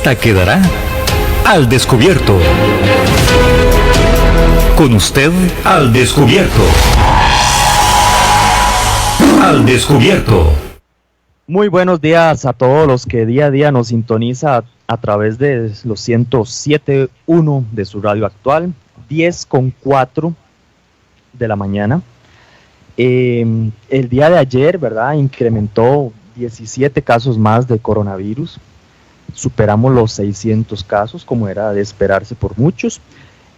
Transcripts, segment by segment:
Esta quedará al descubierto. Con usted, al descubierto. Al descubierto. Muy buenos días a todos los que día a día nos sintoniza a través de los 107.1 de su radio actual, 10:04 de la mañana. El día de ayer, ¿verdad?, incrementó 17 casos más de coronavirus. Superamos los 600 casos, como era de esperarse por muchos.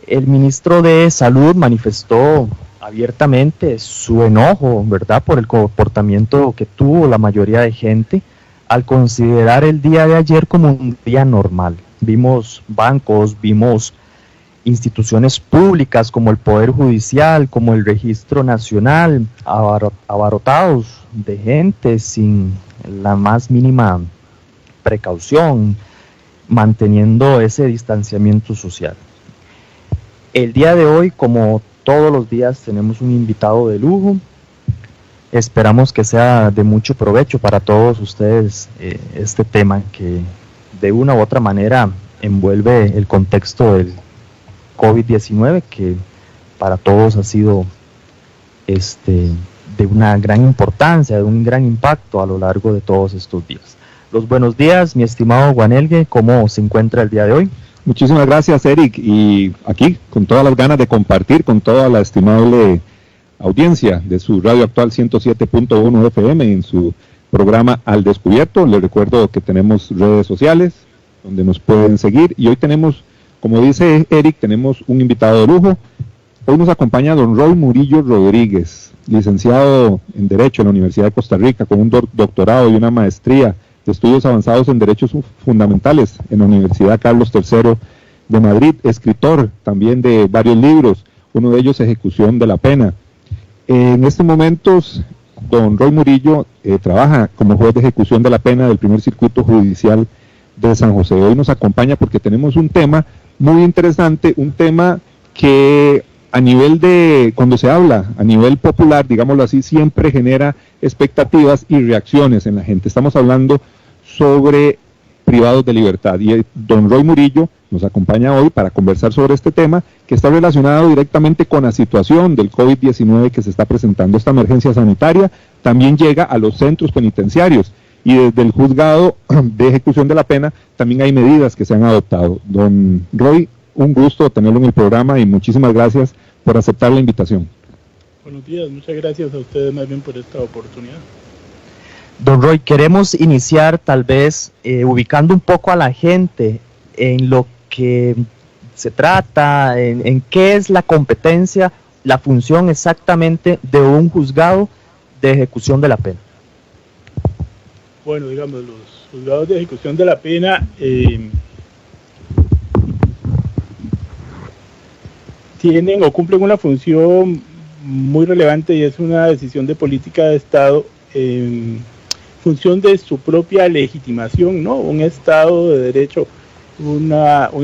El ministro de Salud manifestó abiertamente su enojo, ¿verdad?, por el comportamiento que tuvo la mayoría de gente al considerar el día de ayer como un día normal. Vimos bancos, vimos instituciones públicas como el Poder Judicial, como el Registro Nacional, abarrotados de gente sin la más mínima precaución, manteniendo ese distanciamiento social. El día de hoy, como todos los días, tenemos un invitado de lujo. Esperamos que sea de mucho provecho para todos ustedes este tema que de una u otra manera envuelve el contexto del COVID-19, que para todos ha sido de una gran importancia, de un gran impacto a lo largo de todos estos días. Los buenos días, mi estimado Juan Elgue, ¿cómo se encuentra el día de hoy? Muchísimas gracias, Eric, y aquí con todas las ganas de compartir con toda la estimable audiencia de su radio actual 107.1 FM en su programa Al Descubierto. Les recuerdo que tenemos redes sociales donde nos pueden seguir, y hoy tenemos, como dice Eric, tenemos un invitado de lujo. Hoy nos acompaña don Roy Murillo Rodríguez, licenciado en Derecho en la Universidad de Costa Rica, con un doctorado y una maestría de estudios avanzados en derechos fundamentales en la Universidad Carlos III de Madrid, escritor también de varios libros, uno de ellos Ejecución de la Pena. En estos momentos, don Roy Murillo trabaja como juez de ejecución de la pena del primer circuito judicial de San José. Hoy nos acompaña porque tenemos un tema muy interesante, un tema que a nivel de, cuando se habla a nivel popular, digámoslo así, siempre genera expectativas y reacciones en la gente. Estamos hablando sobre privados de libertad, y don Roy Murillo nos acompaña hoy para conversar sobre este tema que está relacionado directamente con la situación del COVID-19 que se está presentando. Esta emergencia sanitaria también llega a los centros penitenciarios, y desde el juzgado de ejecución de la pena también hay medidas que se han adoptado. Don Roy, un gusto tenerlo en el programa y muchísimas gracias por aceptar la invitación. Buenos días, muchas gracias a ustedes más bien por esta oportunidad. Don Roy, queremos iniciar tal vez ubicando un poco a la gente en lo que se trata, en qué es la competencia, la función exactamente de un juzgado de ejecución de la pena. Bueno, digamos, los juzgados de ejecución de la pena tienen o cumplen una función muy relevante, y es una decisión de política de Estado en función de su propia legitimación, ¿no? Un Estado de derecho, un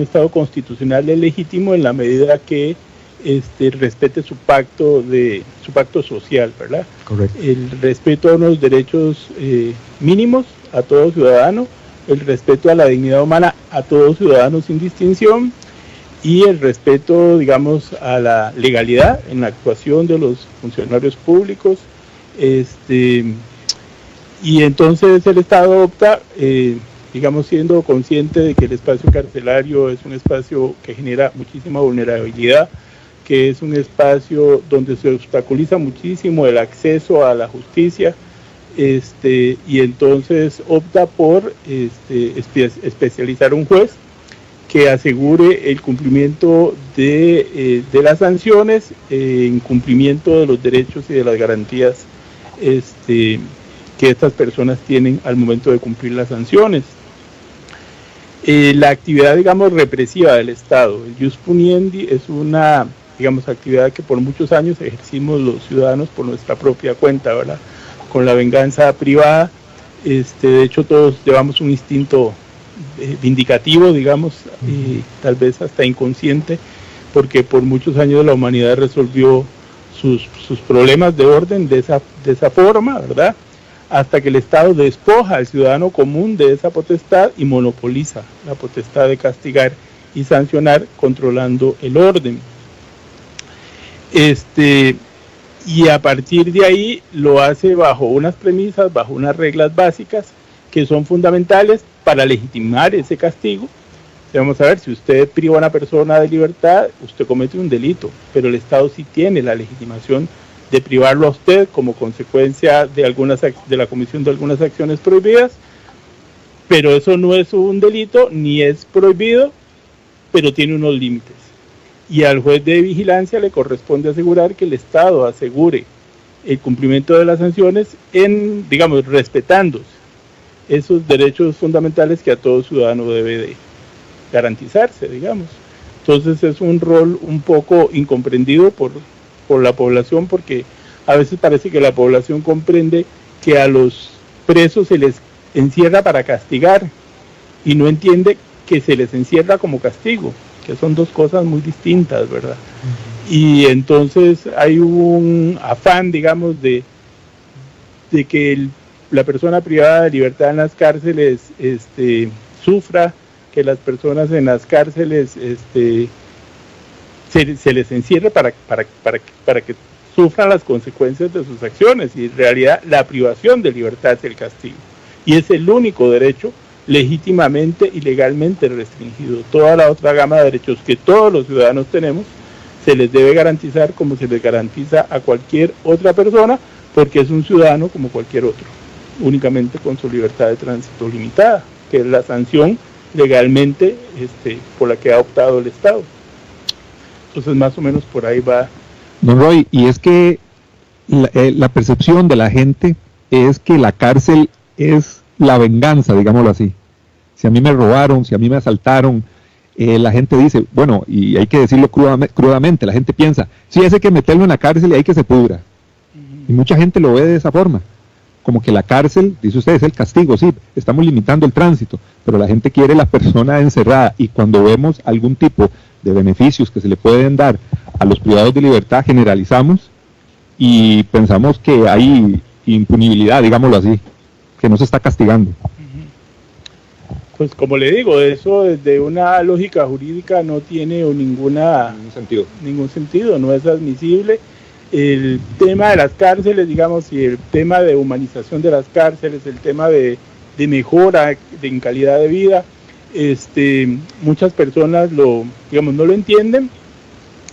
Estado constitucional es legítimo en la medida que respete su pacto social, ¿verdad? Correcto. El respeto a unos derechos mínimos a todo ciudadano, el respeto a la dignidad humana a todos ciudadanos sin distinción, y el respeto, digamos, a la legalidad en la actuación de los funcionarios públicos. Y entonces el Estado opta, digamos, siendo consciente de que el espacio carcelario es un espacio que genera muchísima vulnerabilidad, que es un espacio donde se obstaculiza muchísimo el acceso a la justicia, y entonces opta por especializar un juez que asegure el cumplimiento de las sanciones en cumplimiento de los derechos y de las garantías que estas personas tienen al momento de cumplir las sanciones. La actividad, digamos, represiva del Estado, el ius puniendi, es una, digamos, actividad que por muchos años ejercimos los ciudadanos por nuestra propia cuenta, ¿verdad? Con la venganza privada. De hecho, todos llevamos un instinto vindicativo, digamos, tal vez hasta inconsciente, porque por muchos años la humanidad resolvió sus problemas de orden de esa forma, ¿verdad? hasta que el Estado despoja al ciudadano común de esa potestad y monopoliza la potestad de castigar y sancionar, controlando el orden. Y a partir de ahí lo hace bajo unas premisas, bajo unas reglas básicas que son fundamentales para legitimar ese castigo. Vamos a ver, si usted priva a una persona de libertad, usted comete un delito, pero el Estado sí tiene la legitimación de privarlo a usted como consecuencia de la comisión de algunas acciones prohibidas, pero eso no es un delito ni es prohibido, pero tiene unos límites. Y al juez de vigilancia le corresponde asegurar que el Estado asegure el cumplimiento de las sanciones respetando esos derechos fundamentales que a todo ciudadano debe de garantizarse, digamos. Entonces es un rol un poco incomprendido por la población, porque a veces parece que la población comprende que a los presos se les encierra para castigar y no entiende que se les encierra como castigo, que son dos cosas muy distintas, ¿verdad? Y entonces hay un afán, digamos, de que la persona privada de libertad en las cárceles sufra, que las personas en las cárceles se les encierre para que sufran las consecuencias de sus acciones, y en realidad la privación de libertad es el castigo, y es el único derecho legítimamente y legalmente restringido. Toda la otra gama de derechos que todos los ciudadanos tenemos se les debe garantizar como se les garantiza a cualquier otra persona, porque es un ciudadano como cualquier otro, únicamente con su libertad de tránsito limitada, que es la sanción legalmente por la que ha optado el Estado. Entonces más o menos por ahí va. Don Roy, y es que la percepción de la gente es que la cárcel es la venganza, digámoslo así. Si a mí me robaron, si a mí me asaltaron, la gente dice, bueno, y hay que decirlo crudamente, la gente piensa, sí, ese hay que meterlo en la cárcel y hay que se pudra. Y mucha gente lo ve de esa forma, como que la cárcel, dice usted, es el castigo, sí, estamos limitando el tránsito, pero la gente quiere la persona encerrada, y cuando vemos algún tipo de beneficios que se le pueden dar a los privados de libertad, generalizamos y pensamos que hay impunibilidad, digámoslo así, que no se está castigando. Pues como le digo, eso desde una lógica jurídica no tiene ningún sentido, no es admisible. El tema de las cárceles, digamos, y el tema de humanización de las cárceles, el tema de mejora en calidad de vida, muchas personas no lo entienden,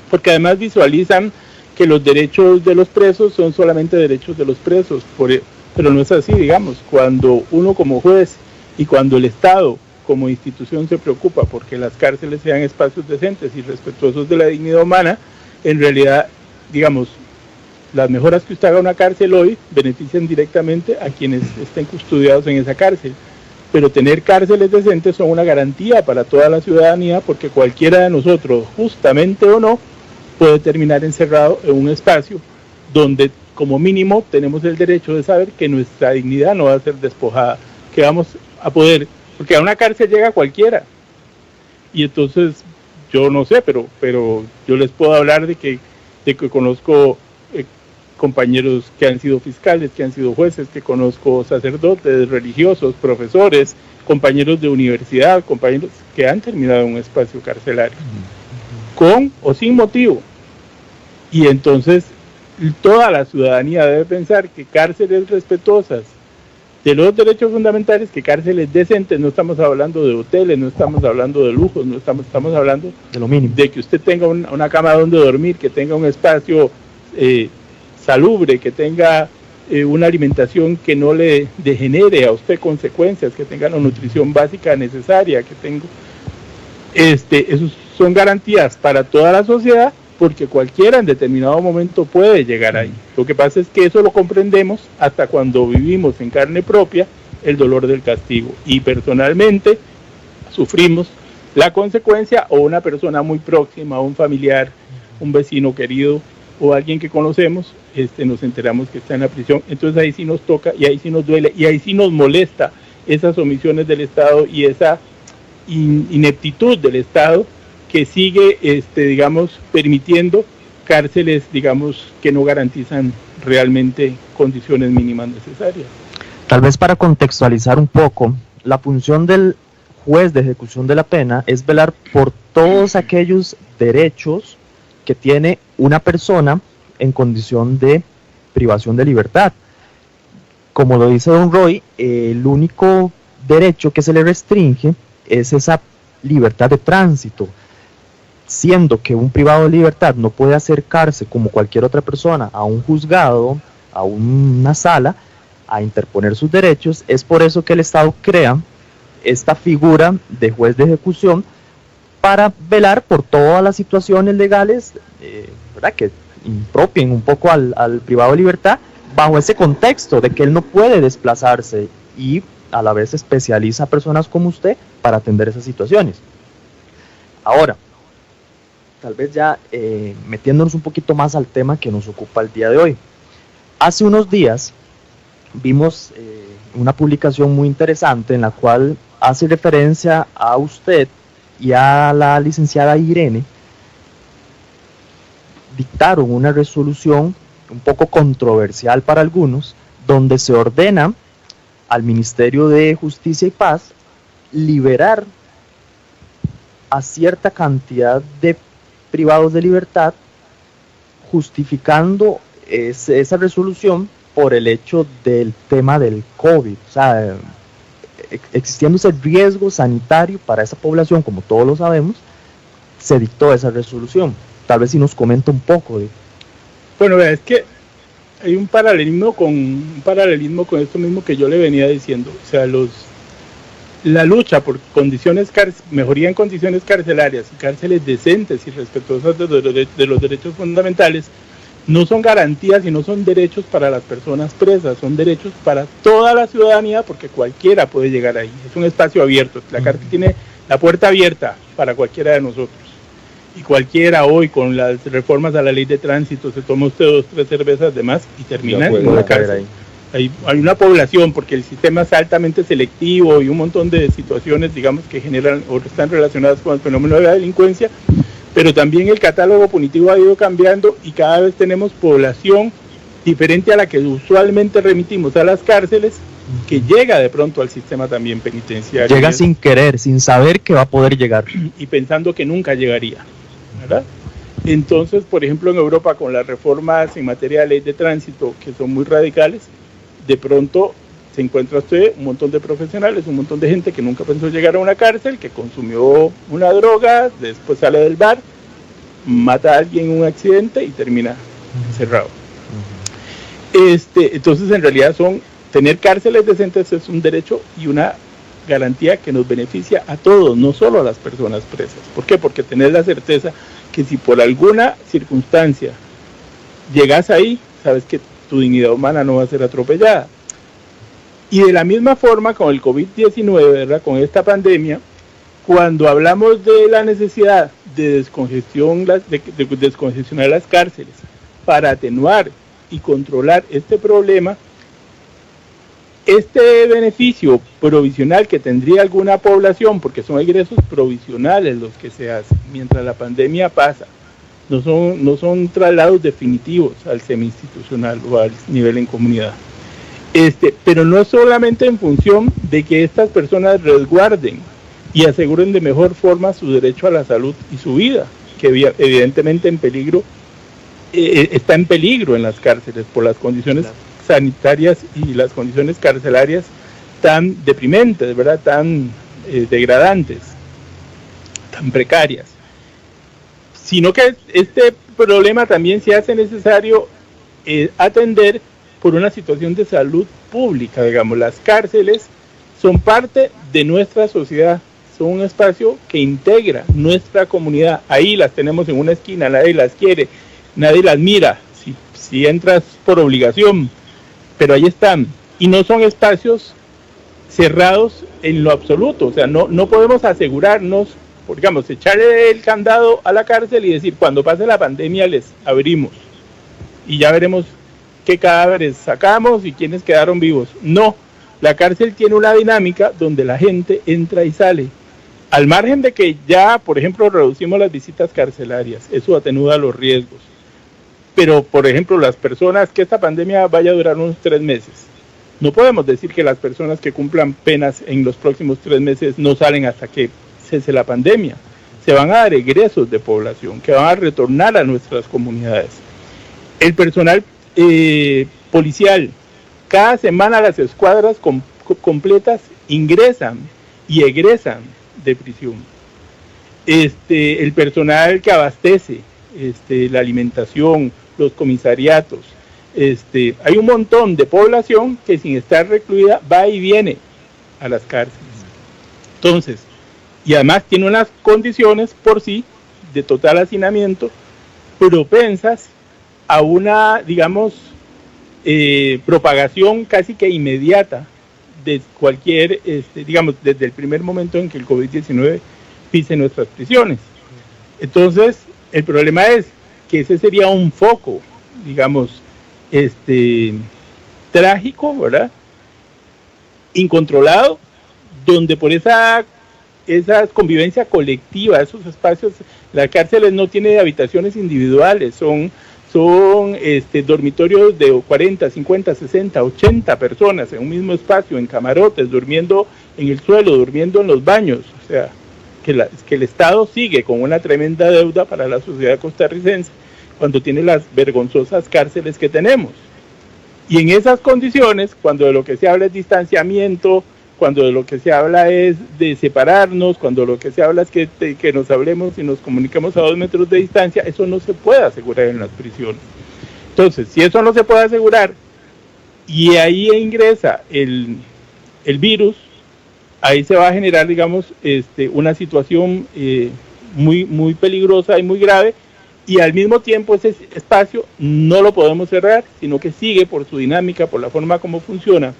porque además visualizan que los derechos de los presos son solamente derechos de los presos, pero no es así, digamos. Cuando uno como juez y cuando el Estado como institución se preocupa porque las cárceles sean espacios decentes y respetuosos de la dignidad humana, en realidad, digamos, las mejoras que usted haga en una cárcel hoy benefician directamente a quienes estén custodiados en esa cárcel. Pero tener cárceles decentes son una garantía para toda la ciudadanía, porque cualquiera de nosotros, justamente o no, puede terminar encerrado en un espacio donde como mínimo tenemos el derecho de saber que nuestra dignidad no va a ser despojada, que vamos a poder, porque a una cárcel llega cualquiera. Y entonces, yo no sé, pero yo les puedo hablar de que conozco compañeros que han sido fiscales, que han sido jueces, que conozco sacerdotes, religiosos, profesores, compañeros de universidad, compañeros que han terminado en un espacio carcelario, con o sin motivo. Y entonces toda la ciudadanía debe pensar que cárceles respetuosas de los derechos fundamentales, que cárceles decentes, no estamos hablando de hoteles, no estamos hablando de lujos, no estamos hablando de lo mínimo, de que usted tenga una cama donde dormir, que tenga un espacio salubre, que tenga una alimentación que no le degenere a usted consecuencias, que tenga la nutrición básica necesaria, que tenga esos son garantías para toda la sociedad, porque cualquiera en determinado momento puede llegar ahí. Lo que pasa es que eso lo comprendemos hasta cuando vivimos en carne propia el dolor del castigo, y personalmente sufrimos la consecuencia, o una persona muy próxima, un familiar, un vecino querido o alguien que conocemos, nos enteramos que está en la prisión. Entonces ahí sí nos toca, y ahí sí nos duele, y ahí sí nos molesta esas omisiones del Estado y esa ineptitud del Estado, que sigue, permitiendo cárceles, que no garantizan realmente condiciones mínimas necesarias. Tal vez para contextualizar un poco, la función del juez de ejecución de la pena es velar por todos aquellos derechos que tiene una persona en condición de privación de libertad. Como lo dice don Roy, el único derecho que se le restringe es esa libertad de tránsito, siendo que un privado de libertad no puede acercarse como cualquier otra persona a un juzgado, a una sala, a interponer sus derechos. Es por eso que el Estado crea esta figura de juez de ejecución para velar por todas las situaciones legales, ¿verdad?, que impropien un poco al privado de libertad, bajo ese contexto de que él no puede desplazarse, y a la vez especializa a personas como usted para atender esas situaciones. Ahora, tal vez ya metiéndonos un poquito más al tema que nos ocupa el día de hoy. Hace unos días vimos una publicación muy interesante en la cual hace referencia a usted y a la licenciada Irene. Dictaron una resolución un poco controversial para algunos, donde se ordena al Ministerio de Justicia y Paz liberar a cierta cantidad de privados de libertad, justificando esa resolución por el hecho del tema del COVID, o sea, existiendo ese riesgo sanitario para esa población, como todos lo sabemos, se dictó esa resolución. Tal vez si nos comenta un poco de... Bueno, es que hay un paralelismo con esto mismo que yo le venía diciendo. O sea, la lucha por mejoría en condiciones carcelarias y cárceles decentes y respetuosas de los derechos fundamentales no son garantías y no son derechos para las personas presas, son derechos para toda la ciudadanía, porque cualquiera puede llegar ahí. Es un espacio abierto. La cárcel tiene la puerta abierta para cualquiera de nosotros. Y cualquiera hoy, con las reformas a la ley de tránsito, se toma usted 2 o 3 cervezas de más y termina en una cárcel. Hay una población, porque el sistema es altamente selectivo y un montón de situaciones, digamos, que generan o están relacionadas con el fenómeno de la delincuencia, pero también el catálogo punitivo ha ido cambiando y cada vez tenemos población diferente a la que usualmente remitimos a las cárceles, que llega de pronto al sistema también penitenciario. Llega sin querer, sin saber que va a poder llegar. Y pensando que nunca llegaría, ¿verdad? Entonces, por ejemplo, en Europa, con las reformas en materia de ley de tránsito, que son muy radicales, de pronto se encuentra usted un montón de profesionales, un montón de gente que nunca pensó llegar a una cárcel, que consumió una droga, después sale del bar, mata a alguien en un accidente y termina encerrado. Entonces, en realidad, tener cárceles decentes es un derecho y una garantía que nos beneficia a todos, no solo a las personas presas. ¿Por qué? Porque tenés la certeza que si por alguna circunstancia llegas ahí, sabes que tu dignidad humana no va a ser atropellada. Y de la misma forma con el COVID-19, ¿verdad?, con esta pandemia, cuando hablamos de la necesidad de descongestionar las cárceles para atenuar y controlar este problema, este beneficio provisional que tendría alguna población, porque son ingresos provisionales los que se hacen mientras la pandemia pasa, no son traslados definitivos al semi-institucional o al nivel en comunidad. Pero no solamente en función de que estas personas resguarden y aseguren de mejor forma su derecho a la salud y su vida, que evidentemente está en peligro en las cárceles por las condiciones sanitarias y las condiciones carcelarias tan deprimentes, ¿verdad?, tan degradantes, tan precarias, sino que este problema también se hace necesario atender por una situación de salud pública. Digamos, las cárceles son parte de nuestra sociedad, son un espacio que integra nuestra comunidad. Ahí las tenemos en una esquina, nadie las quiere, nadie las mira, si entras por obligación, pero ahí están, y no son espacios cerrados en lo absoluto. O sea, no podemos asegurarnos, digamos, echarle el candado a la cárcel y decir, cuando pase la pandemia les abrimos y ya veremos qué cadáveres sacamos y quiénes quedaron vivos. No, la cárcel tiene una dinámica donde la gente entra y sale, al margen de que ya, por ejemplo, reducimos las visitas carcelarias, eso atenúa los riesgos. Pero, por ejemplo, las personas, que esta pandemia vaya a durar unos 3 meses, No podemos decir que las personas que cumplan penas en los próximos 3 meses no salen hasta que cese la pandemia. Se van a dar egresos de población que van a retornar a nuestras comunidades. El personal policial, cada semana las escuadras completas ingresan y egresan de prisión. El personal que abastece la alimentación, los comisariatos, hay un montón de población que sin estar recluida va y viene a las cárceles. Entonces, y además tiene unas condiciones por sí de total hacinamiento propensas a una, digamos, propagación casi que inmediata de cualquier, digamos, desde el primer momento en que el COVID-19 pise nuestras prisiones. Entonces, el problema es que ese sería un foco, digamos, trágico, ¿verdad? Incontrolado, donde por esa convivencia colectiva, esos espacios, las cárceles no tienen habitaciones individuales, son dormitorios de 40, 50, 60, 80 personas en un mismo espacio, en camarotes, durmiendo en el suelo, durmiendo en los baños. O sea, que el Estado sigue con una tremenda deuda para la sociedad costarricense cuando tiene las vergonzosas cárceles que tenemos. Y en esas condiciones, cuando de lo que se habla es distanciamiento, cuando de lo que se habla es de separarnos, cuando de lo que se habla es que nos hablemos y nos comuniquemos a 2 metros de distancia, eso no se puede asegurar en las prisiones. Entonces, si eso no se puede asegurar y ahí ingresa el virus, ahí se va a generar, digamos, una situación muy, muy peligrosa y muy grave, y al mismo tiempo ese espacio no lo podemos cerrar, sino que sigue por su dinámica, por la forma como funciona,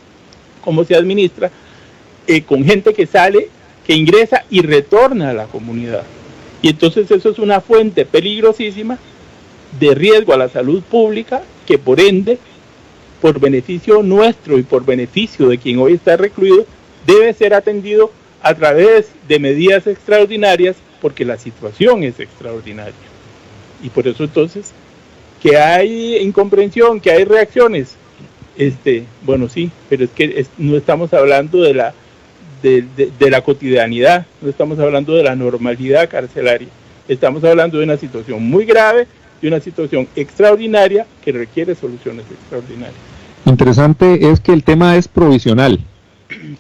cómo se administra, con gente que sale, que ingresa y retorna a la comunidad. Y entonces eso es una fuente peligrosísima de riesgo a la salud pública, que por ende, por beneficio nuestro y por beneficio de quien hoy está recluido, debe ser atendido a través de medidas extraordinarias, porque la situación es extraordinaria. Y por eso entonces, que hay incomprensión, que hay reacciones, bueno, sí, pero es que no estamos hablando de la cotidianidad, no estamos hablando de la normalidad carcelaria, estamos hablando de una situación muy grave, de una situación extraordinaria que requiere soluciones extraordinarias. Interesante es que el tema es provisional.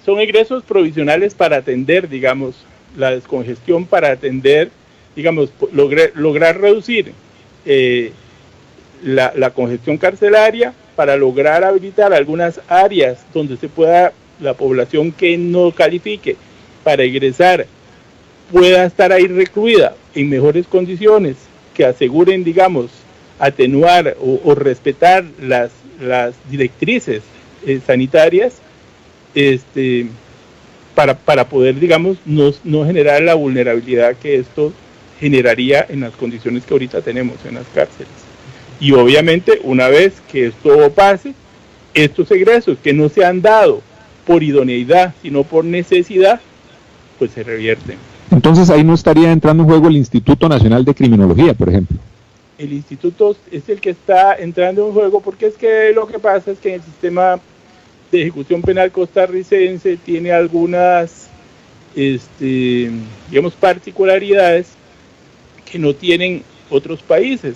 Son egresos provisionales para atender, digamos, la descongestión, para atender, digamos, lograr reducir la congestión carcelaria, para lograr habilitar algunas áreas donde se pueda, la población que no califique para egresar pueda estar ahí recluida en mejores condiciones, que aseguren, digamos, atenuar o respetar las directrices sanitarias, para poder, digamos, no generar la vulnerabilidad que esto generaría en las condiciones que ahorita tenemos en las cárceles. Y obviamente, una vez que esto pase, estos egresos que no se han dado por idoneidad, sino por necesidad, pues se revierten. Entonces ahí no estaría entrando en juego el Instituto Nacional de Criminología, por ejemplo. El instituto es el que está entrando en juego, porque es que lo que pasa es que en el sistema de ejecución penal costarricense tiene algunas, digamos, particularidades que no tienen otros países.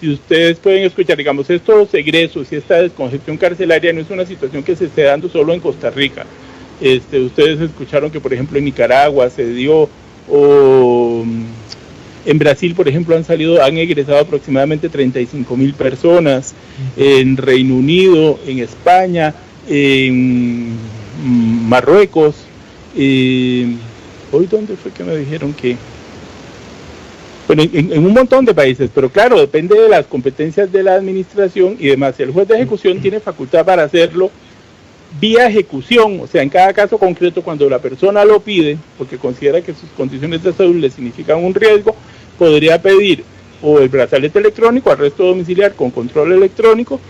Si ustedes pueden escuchar, digamos, estos egresos y esta descongestión carcelaria no es una situación que se esté dando solo en Costa Rica. Ustedes escucharon que, por ejemplo, en Nicaragua se dio, o en Brasil, por ejemplo, han egresado aproximadamente 35,000 personas, en Reino Unido, en España, en Marruecos, hoy dónde fue que me dijeron que, bueno, en un montón de países, pero claro, depende de las competencias de la administración y demás. El juez de ejecución tiene facultad para hacerlo vía ejecución, o sea, en cada caso concreto, cuando la persona lo pide, porque considera que sus condiciones de salud le significan un riesgo, podría pedir o el brazalete electrónico, arresto domiciliar con control electrónico,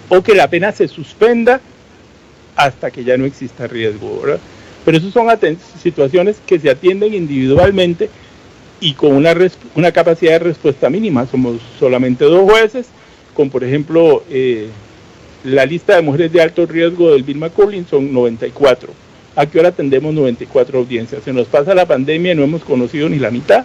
o que la pena se suspenda hasta que ya no exista riesgo, ¿verdad? Pero esas son situaciones que se atienden individualmente y con una capacidad de respuesta mínima. Somos solamente 2 jueces, con, por ejemplo, la lista de mujeres de alto riesgo del Bill McCurlin son 94. ¿A qué hora atendemos 94 audiencias? Se nos pasa la pandemia y no hemos conocido ni la mitad,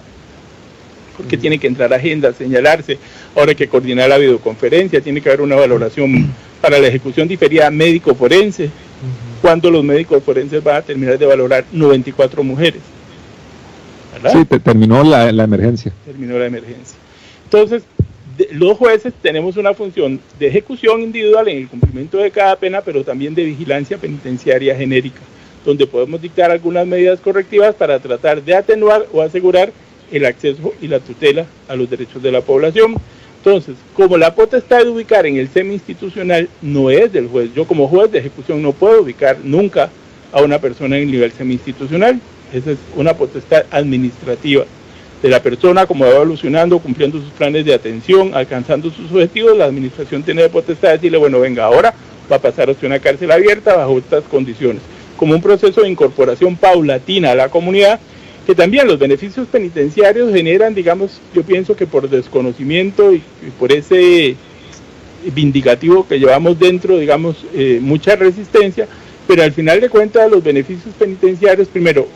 porque tiene que entrar agenda, señalarse, ahora hay que coordinar la videoconferencia, tiene que haber una valoración para la ejecución diferida médico-forense, cuando los médicos forenses van a terminar de valorar 94 mujeres. ¿Verdad? Sí, terminó la emergencia. Terminó la emergencia. Entonces, los jueces tenemos una función de ejecución individual en el cumplimiento de cada pena, pero también de vigilancia penitenciaria genérica, donde podemos dictar algunas medidas correctivas para tratar de atenuar o asegurar el acceso y la tutela a los derechos de la población. Entonces, como la potestad de ubicar en el semi-institucional no es del juez, yo como juez de ejecución no puedo ubicar nunca a una persona en el nivel semi-institucional, esa es una potestad administrativa de la persona, como va evolucionando, cumpliendo sus planes de atención, alcanzando sus objetivos, la administración tiene la potestad de decirle, bueno, venga, ahora va a pasar hacia una cárcel abierta bajo estas condiciones, como un proceso de incorporación paulatina a la comunidad, que también los beneficios penitenciarios generan, digamos, yo pienso que por desconocimiento y por ese vindicativo que llevamos dentro, digamos, mucha resistencia, pero al final de cuentas los beneficios penitenciarios, primero,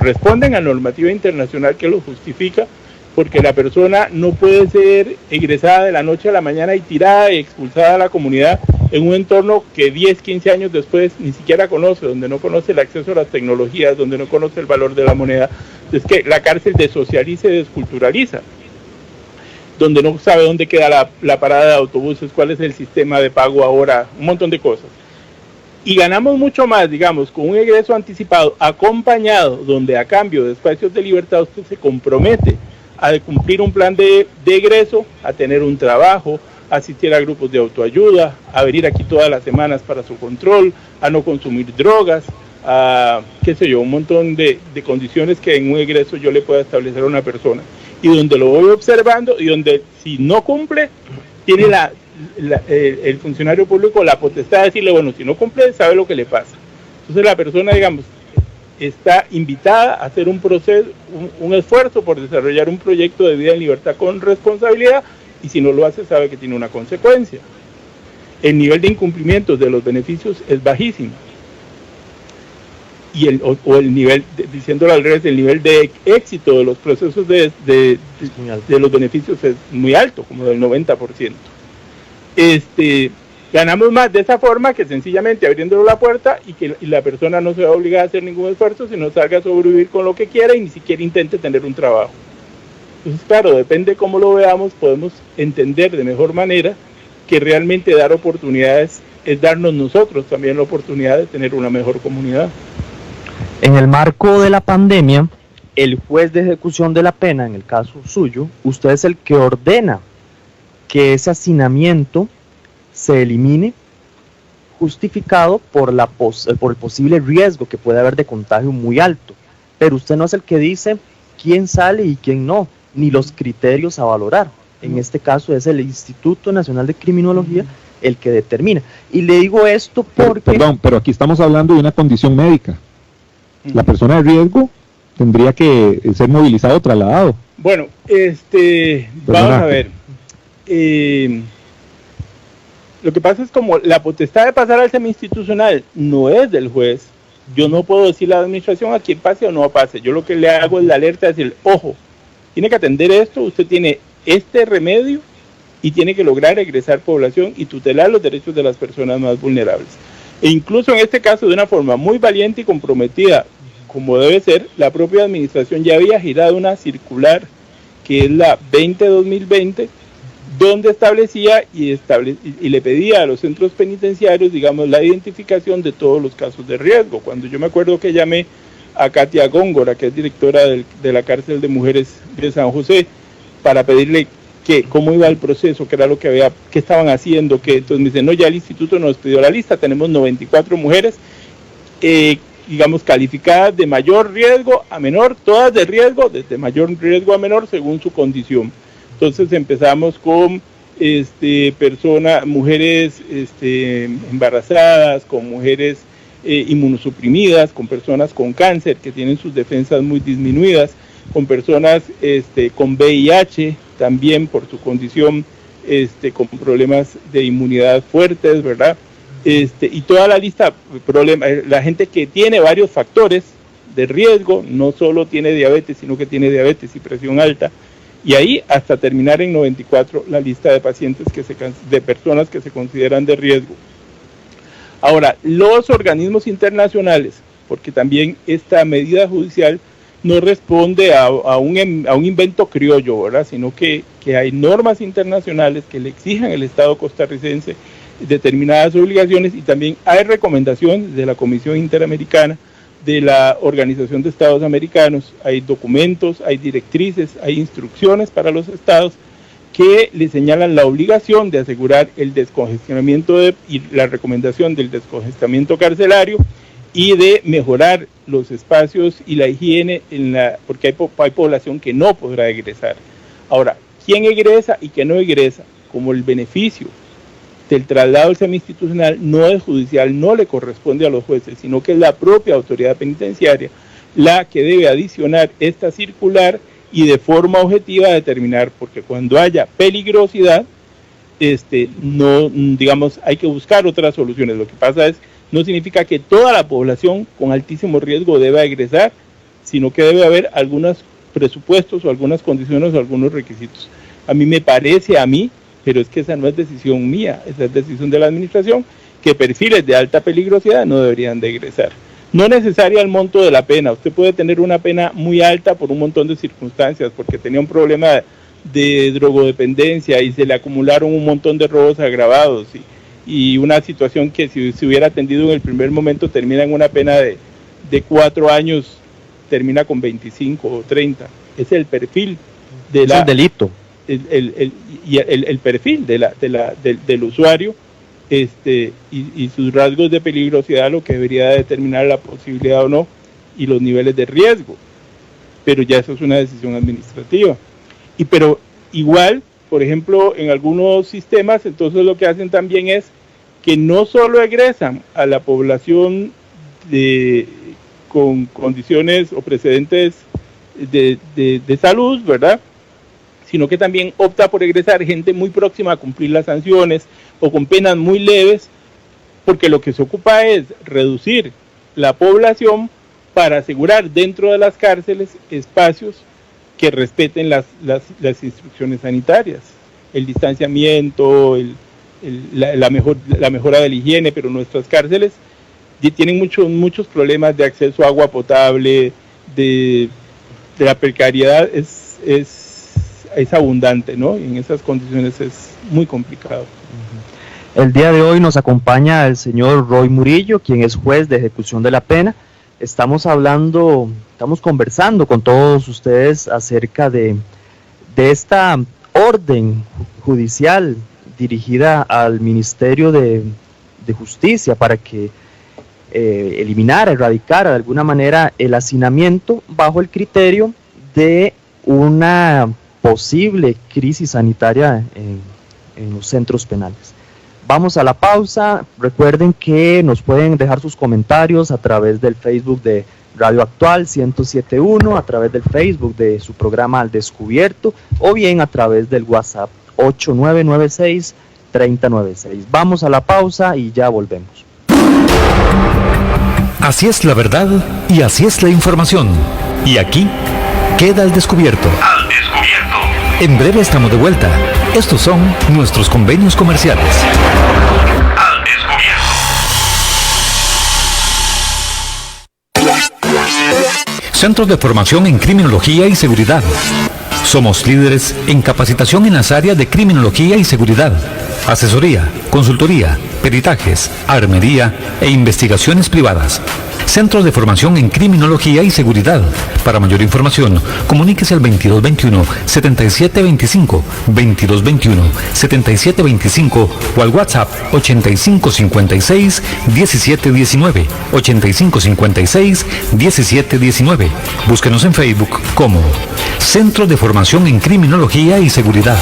responden a normativa internacional que lo justifica, porque la persona no puede ser egresada de la noche a la mañana y tirada y expulsada a la comunidad en un entorno que 10, 15 años después ni siquiera conoce, donde no conoce el acceso a las tecnologías, donde no conoce el valor de la moneda. Es que la cárcel desocializa y desculturaliza, donde no sabe dónde queda la parada de autobuses, cuál es el sistema de pago ahora, un montón de cosas. Y ganamos mucho más, digamos, con un egreso anticipado acompañado, donde a cambio de espacios de libertad usted se compromete a cumplir un plan de egreso, a tener un trabajo, a asistir a grupos de autoayuda, a venir aquí todas las semanas para su control, a no consumir drogas, a, qué sé yo, un montón de condiciones que en un egreso yo le pueda establecer a una persona. Y donde lo voy observando y donde si no cumple, tiene el funcionario público la potestad de decirle, bueno, si no cumple, sabe lo que le pasa. Entonces la persona, digamos, está invitada a hacer un proceso, un esfuerzo por desarrollar un proyecto de vida en libertad con responsabilidad, y si no lo hace, sabe que tiene una consecuencia. El nivel de incumplimientos de los beneficios es bajísimo. Y el nivel, diciéndolo al revés, el nivel de éxito de los procesos de los beneficios es muy alto, como del 90%. Ganamos más de esa forma que sencillamente abriéndole la puerta y la persona no se va a obligar a hacer ningún esfuerzo, sino salga a sobrevivir con lo que quiera y ni siquiera intente tener un trabajo. Entonces, claro, depende cómo lo veamos, podemos entender de mejor manera que realmente dar oportunidades es darnos nosotros también la oportunidad de tener una mejor comunidad. En el marco de la pandemia, el juez de ejecución de la pena, en el caso suyo, usted es el que ordena que ese hacinamiento se elimine, justificado por el posible riesgo que puede haber de contagio muy alto. Pero usted no es el que dice quién sale y quién no, ni los criterios a valorar. En este caso es el Instituto Nacional de Criminología el que determina. Y le digo esto porque... Perdón, pero aquí estamos hablando de una condición médica. La persona de riesgo tendría que ser movilizado o trasladado. Bueno, vamos a ver. Lo que pasa es como la potestad de pasar al semi-institucional no es del juez, yo no puedo decirle a la administración a quién pase o no pase. Yo lo que le hago es la alerta, es decir, ojo, tiene que atender esto, usted tiene este remedio y tiene que lograr egresar población y tutelar los derechos de las personas más vulnerables. E incluso en este caso, de una forma muy valiente y comprometida, como debe ser, la propia administración ya había girado una circular, que es la 20-2020, donde establecía y le pedía a los centros penitenciarios, digamos, la identificación de todos los casos de riesgo. Cuando yo me acuerdo que llamé a Katia Góngora, que es directora de la cárcel de mujeres de San José, para pedirle que cómo iba el proceso, qué era lo que había, qué estaban haciendo, que entonces me dicen, no, ya el instituto nos pidió la lista, tenemos 94 mujeres, digamos, calificadas de mayor riesgo a menor, todas de riesgo, desde mayor riesgo a menor, según su condición. Entonces empezamos con mujeres embarazadas, con mujeres inmunosuprimidas, con personas con cáncer que tienen sus defensas muy disminuidas, con personas con VIH también por su condición con problemas de inmunidad fuertes, ¿verdad? Y toda la lista de problemas, la gente que tiene varios factores de riesgo, no solo tiene diabetes, sino que tiene diabetes y presión alta, y ahí hasta terminar en 94 la lista de pacientes de personas que se consideran de riesgo. Ahora, los organismos internacionales, porque también esta medida judicial no responde a un invento criollo, ¿verdad? Sino que hay normas internacionales que le exijan al Estado costarricense determinadas obligaciones, y también hay recomendaciones de la Comisión Interamericana, de la Organización de Estados Americanos, hay documentos, hay directrices, hay instrucciones para los estados que le señalan la obligación de asegurar el descongestionamiento y la recomendación del descongestionamiento carcelario, y de mejorar los espacios y la higiene, porque hay población que no podrá egresar. Ahora, ¿quién egresa y quién no egresa? Como el beneficio del traslado semi-institucional no es judicial, no le corresponde a los jueces, sino que es la propia autoridad penitenciaria la que debe adicionar esta circular y de forma objetiva determinar, porque cuando haya peligrosidad, no, digamos, hay que buscar otras soluciones. Lo que pasa es, no significa que toda la población con altísimo riesgo deba egresar, sino que debe haber algunos presupuestos o algunas condiciones o algunos requisitos. A mí me parece, pero es que esa no es decisión mía, esa es decisión de la administración, que perfiles de alta peligrosidad no deberían de egresar. No necesaria el monto de la pena, usted puede tener una pena muy alta por un montón de circunstancias, porque tenía un problema de drogodependencia y se le acumularon un montón de robos agravados, y una situación que si se hubiera atendido en el primer momento termina en una pena de 4 años, termina con 25 o 30. Ese es el perfil de el delito. El perfil del usuario, y sus rasgos de peligrosidad, lo que debería determinar la posibilidad o no y los niveles de riesgo, pero ya eso es una decisión administrativa. Pero igual, por ejemplo, en algunos sistemas, entonces lo que hacen también es que no solo egresan a la población con condiciones o precedentes de salud, ¿verdad?, sino que también opta por egresar gente muy próxima a cumplir las sanciones o con penas muy leves, porque lo que se ocupa es reducir la población para asegurar dentro de las cárceles espacios que respeten las instrucciones sanitarias, el distanciamiento, la mejora de la higiene, pero nuestras cárceles tienen muchos problemas de acceso a agua potable, de la precariedad es abundante, ¿no? Y en esas condiciones es muy complicado. El día de hoy nos acompaña el señor Roy Murillo, quien es juez de ejecución de la pena. Estamos conversando con todos ustedes acerca de esta orden judicial dirigida al Ministerio de Justicia para que erradicara de alguna manera el hacinamiento bajo el criterio de una posible crisis sanitaria en los centros penales. Vamos a la pausa. Recuerden que nos pueden dejar sus comentarios a través del Facebook de Radio Actual 107.1, a través del Facebook de su programa Al Descubierto, o bien a través del WhatsApp 8996-3096. Vamos a la pausa y ya volvemos. Así es la verdad y así es la información. Y aquí queda Al Descubierto. Al Descubierto. En breve estamos de vuelta. Estos son nuestros convenios comerciales. Al Descubierto. Centros de formación en criminología y seguridad. Somos líderes en capacitación en las áreas de criminología y seguridad, asesoría, consultoría, peritajes, armería e investigaciones privadas. Centros de formación en criminología y seguridad. Para mayor información, comuníquese al 2221-7725, 2221-7725 o al WhatsApp 8556-1719, 8556-1719. Búsquenos en Facebook como Centros de Formación en Criminología y Seguridad.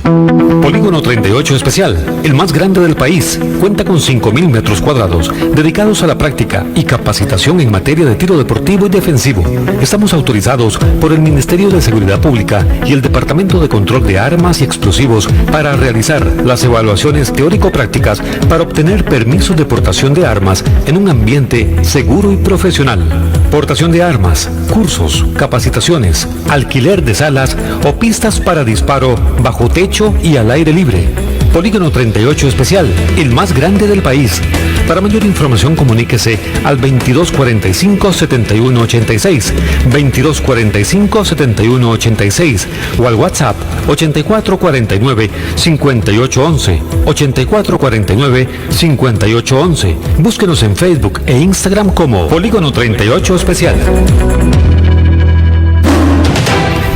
Polígono 38 Especial, el más grande del país, cuenta con 5.000 metros cuadrados dedicados a la práctica y capacitación en materia de tiro deportivo y defensivo. Estamos autorizados por el Ministerio de Seguridad Pública y el Departamento de Control de Armas y Explosivos para realizar las evaluaciones teórico-prácticas para obtener permisos de portación de armas en un ambiente seguro y profesional. Portación de armas, cursos, capacitaciones, alquiler de salas o pistas para disparo bajo techo y al aire libre. Polígono 38 Especial, el más grande del país. Para mayor información comuníquese al 2245-7186, 2245-7186 o al WhatsApp 8449-5811, 8449-5811. Búsquenos en Facebook e Instagram como Polígono 38 Especial.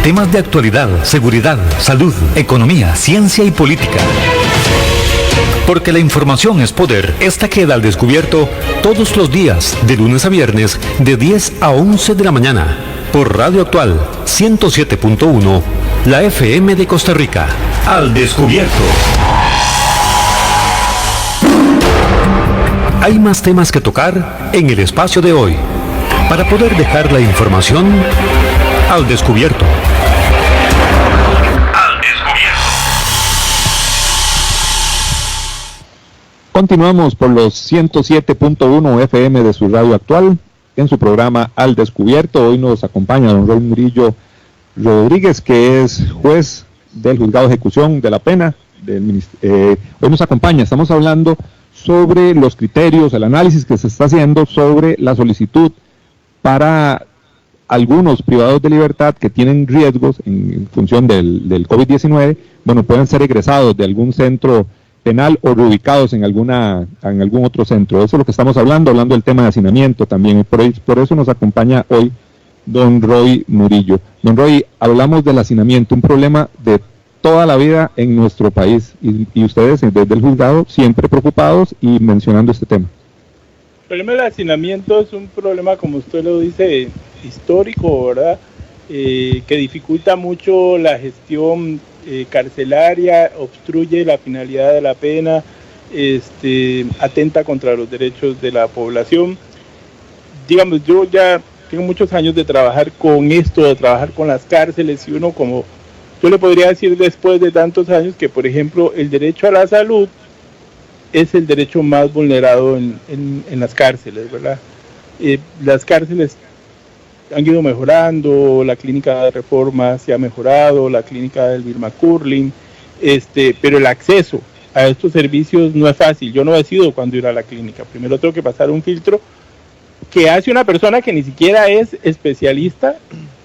Temas de actualidad, seguridad, salud, economía, ciencia y política. Porque la información es poder. Esta queda al descubierto todos los días, de lunes a viernes, de 10 a 11 de la mañana, por Radio Actual 107.1, la FM de Costa Rica. Al descubierto. Hay más temas que tocar en el espacio de hoy, para poder dejar la información al descubierto. Continuamos por los 107.1 FM de su Radio Actual en su programa Al Descubierto. Hoy nos acompaña don Roy Murillo Rodríguez, que es juez del Juzgado de Ejecución de la Pena. Hoy nos acompaña, estamos hablando sobre los criterios, el análisis que se está haciendo sobre la solicitud para algunos privados de libertad que tienen riesgos en función del COVID-19, bueno, pueden ser egresados de algún centro penal o reubicados en algún otro centro. Eso es lo que estamos hablando del tema de hacinamiento también. Por eso nos acompaña hoy don Roy Murillo. Don Roy, hablamos del hacinamiento, un problema de toda la vida en nuestro país, y ustedes desde el juzgado siempre preocupados y mencionando este tema. El problema del hacinamiento es un problema, como usted lo dice, histórico, ¿verdad? Que dificulta mucho la gestión carcelaria, obstruye la finalidad de la pena, atenta contra los derechos de la población. Digamos, yo ya tengo muchos años de trabajar con esto, de trabajar con las cárceles, y uno, como yo le podría decir después de tantos años, que por ejemplo el derecho a la salud es el derecho más vulnerado en las cárceles, ¿verdad? Las cárceles han ido mejorando, la clínica de Reforma se ha mejorado, la clínica del Vilma Curling, pero el acceso a estos servicios no es fácil. Yo no decido cuándo ir a la clínica, primero tengo que pasar un filtro que hace una persona que ni siquiera es especialista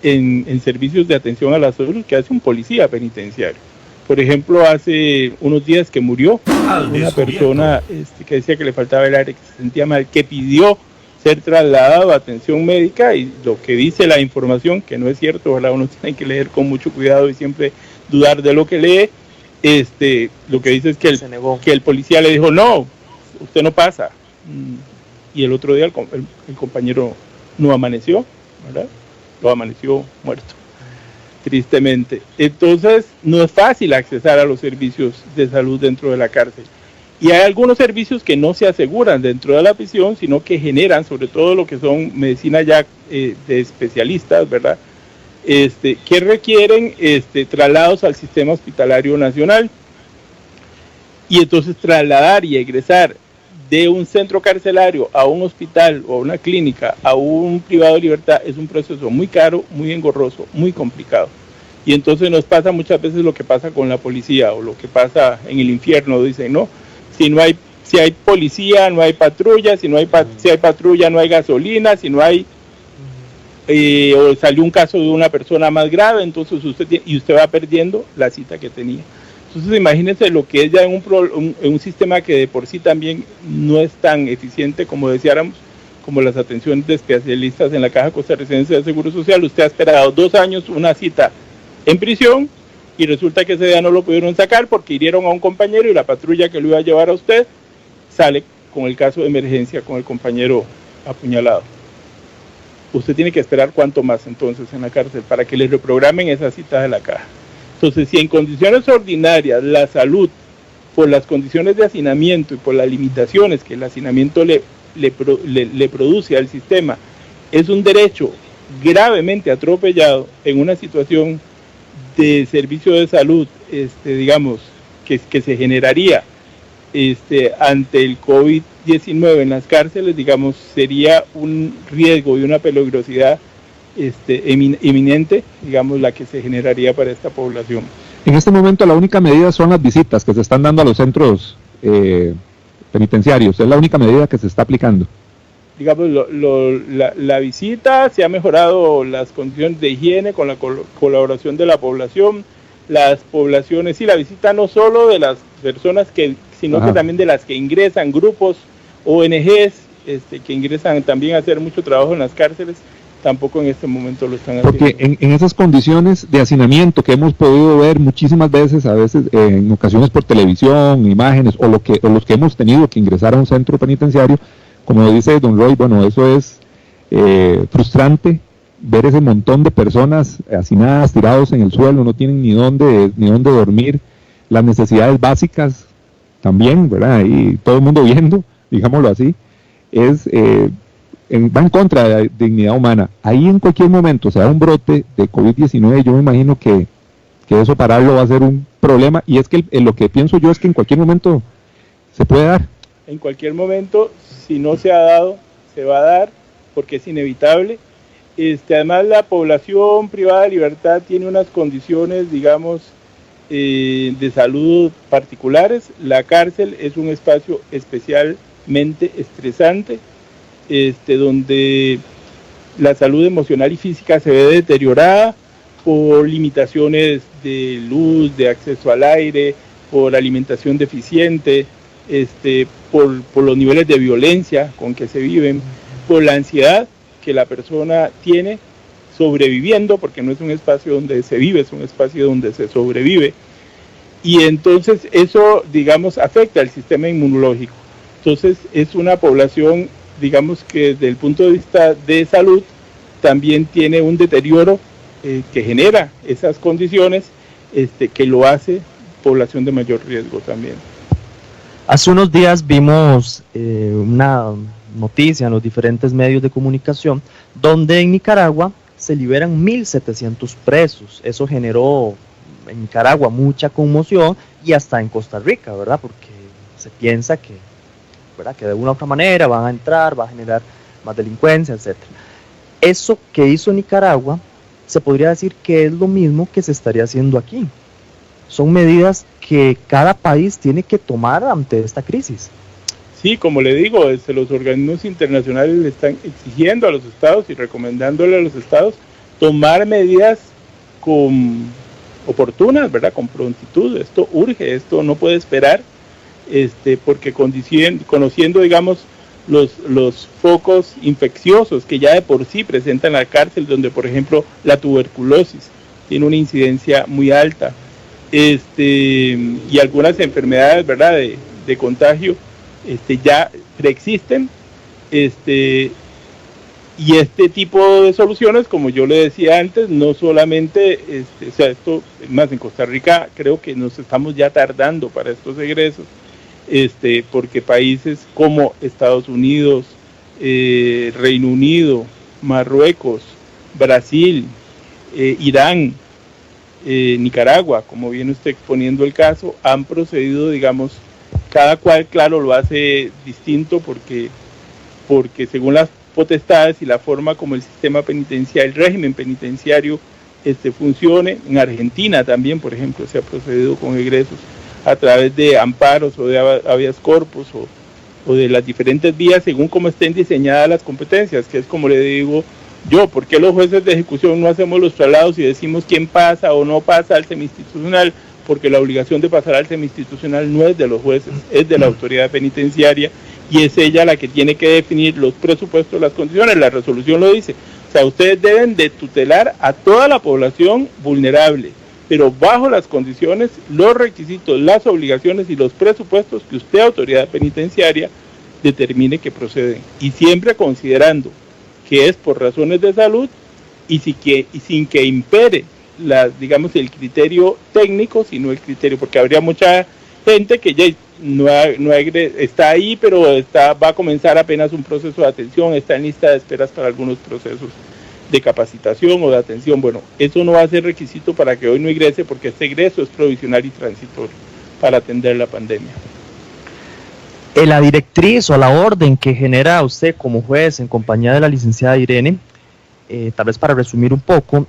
en servicios de atención a la salud, que hace un policía penitenciario. Por ejemplo, hace unos días que murió una persona que decía que le faltaba el aire, que se sentía mal, que pidió ser trasladado a atención médica, y lo que dice la información, que no es cierto, ¿verdad? Uno tiene que leer con mucho cuidado y siempre dudar de lo que lee. Lo que dice es que el policía le dijo, no, usted no pasa. Y el otro día el compañero no amaneció, ¿verdad? Lo amaneció muerto, tristemente. Entonces, no es fácil accesar a los servicios de salud dentro de la cárcel. Y hay algunos servicios que no se aseguran dentro de la prisión, sino que generan, sobre todo lo que son medicina ya de especialistas, ¿verdad? Que requieren traslados al sistema hospitalario nacional. Y entonces trasladar y egresar de un centro carcelario a un hospital o a una clínica, a un privado de libertad, es un proceso muy caro, muy engorroso, muy complicado. Y entonces nos pasa muchas veces lo que pasa con la policía, o lo que pasa en el infierno, dicen, ¿no? Si hay policía, no hay patrulla, si hay patrulla, no hay gasolina, si no hay, o salió un caso de una persona más grave, entonces usted va perdiendo la cita que tenía. Entonces imagínense lo que es ya en un sistema que de por sí también no es tan eficiente como deseáramos, como las atenciones de especialistas en la Caja Costarricense de Seguro Social. Usted ha esperado 2 años una cita en prisión, y resulta que ese día no lo pudieron sacar porque hirieron a un compañero, y la patrulla que lo iba a llevar a usted sale con el caso de emergencia con el compañero apuñalado. Usted tiene que esperar cuánto más entonces en la cárcel para que le reprogramen esa cita de la caja. Entonces, si en condiciones ordinarias la salud, por las condiciones de hacinamiento y por las limitaciones que el hacinamiento le produce al sistema, es un derecho gravemente atropellado en una situación de servicio de salud, digamos, que se generaría ante el COVID-19 en las cárceles, digamos, sería un riesgo y una peligrosidad inminente, digamos, la que se generaría para esta población. En este momento la única medida son las visitas que se están dando a los centros penitenciarios, es la única medida que se está aplicando. Digamos, la visita, se ha mejorado las condiciones de higiene con la colaboración de la población, las poblaciones, y la visita no solo de las personas sino que también de las que ingresan, grupos, ONGs, que ingresan también a hacer mucho trabajo en las cárceles, tampoco en este momento lo están haciendo. Porque en esas condiciones de hacinamiento que hemos podido ver muchísimas veces, a veces en ocasiones por televisión, imágenes, o los que hemos tenido que ingresar a un centro penitenciario, como dice don Roy, bueno, eso es frustrante, ver ese montón de personas hacinadas, tirados en el suelo, no tienen ni dónde dormir, las necesidades básicas también, ¿verdad? Y todo el mundo viendo, digámoslo así, va en contra de la dignidad humana. Ahí en cualquier momento se da un brote de COVID-19, yo me imagino que eso pararlo va a ser un problema, y es que lo que pienso yo es que en cualquier momento se puede dar. En cualquier momento, si no se ha dado, se va a dar, porque es inevitable. Además, la población privada de libertad tiene unas condiciones, digamos, de salud particulares. La cárcel es un espacio especialmente estresante, donde la salud emocional y física se ve deteriorada por limitaciones de luz, de acceso al aire, por alimentación deficiente, por los niveles de violencia con que se viven, por la ansiedad que la persona tiene sobreviviendo, porque no es un espacio donde se vive, es un espacio donde se sobrevive, y entonces eso, digamos, afecta al sistema inmunológico. Entonces es una población, digamos, que desde el punto de vista de salud también tiene un deterioro que genera esas condiciones, que lo hace población de mayor riesgo también. Hace unos días vimos una noticia en los diferentes medios de comunicación donde en Nicaragua se liberan 1.700 presos. Eso generó en Nicaragua mucha conmoción, y hasta en Costa Rica, ¿verdad? Porque se piensa que, ¿verdad?, que de una u otra manera van a entrar, va a generar más delincuencia, etc. Eso que hizo Nicaragua se podría decir que es lo mismo que se estaría haciendo aquí. Son medidas que cada país tiene que tomar ante esta crisis. Sí, como le digo, los organismos internacionales le están exigiendo a los estados y recomendándole a los estados tomar medidas oportunas, ¿verdad?, con prontitud. Esto urge, esto no puede esperar, porque conociendo, digamos, los focos infecciosos que ya de por sí presentan la cárcel, donde, por ejemplo, la tuberculosis tiene una incidencia muy alta, y algunas enfermedades, ¿verdad?, de contagio ya preexisten, y este tipo de soluciones, como yo le decía antes, no solamente, esto, más en Costa Rica creo que nos estamos ya tardando para estos egresos, porque países como Estados Unidos, Reino Unido, Marruecos, Brasil, Irán, Nicaragua, como viene usted exponiendo el caso, han procedido, digamos, cada cual, claro, lo hace distinto porque según las potestades y la forma como el sistema penitenciario, el régimen penitenciario funcione. En Argentina también, por ejemplo, se ha procedido con egresos a través de amparos o de habeas corpus o de las diferentes vías según cómo estén diseñadas las competencias, que es como le digo yo, ¿por qué los jueces de ejecución no hacemos los traslados y decimos quién pasa o no pasa al semi-institucional? Porque la obligación de pasar al semi-institucional no es de los jueces, es de la autoridad penitenciaria, y es ella la que tiene que definir los presupuestos, las condiciones. La resolución lo dice. O sea, ustedes deben de tutelar a toda la población vulnerable, pero bajo las condiciones, los requisitos, las obligaciones y los presupuestos que usted, autoridad penitenciaria, determine que proceden, y siempre considerando que es por razones de salud y sin que impere digamos, el criterio técnico, sino el criterio, porque habría mucha gente que ya está ahí, pero va a comenzar apenas un proceso de atención, está en lista de esperas para algunos procesos de capacitación o de atención. Bueno, eso no va a ser requisito para que hoy no ingrese, porque este ingreso es provisional y transitorio para atender la pandemia. La directriz o la orden que genera usted como juez en compañía de la licenciada Irene, tal vez para resumir un poco,